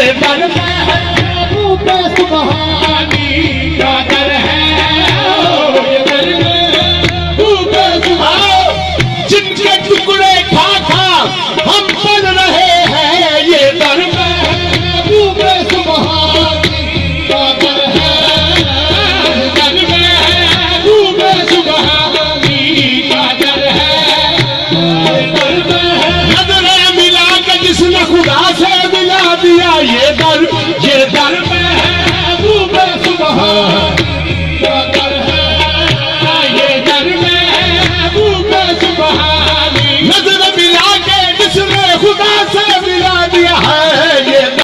ये दर में है सुबहानी का दर है, ये दर में जिनके टुकड़े खा खा हम पढ़ रहे हैं, ये दर में सुबहानी का दर है, दर में सुबहानी का दर है, नजरें मिला के जिसने खुदा से मिला दिया, ये दर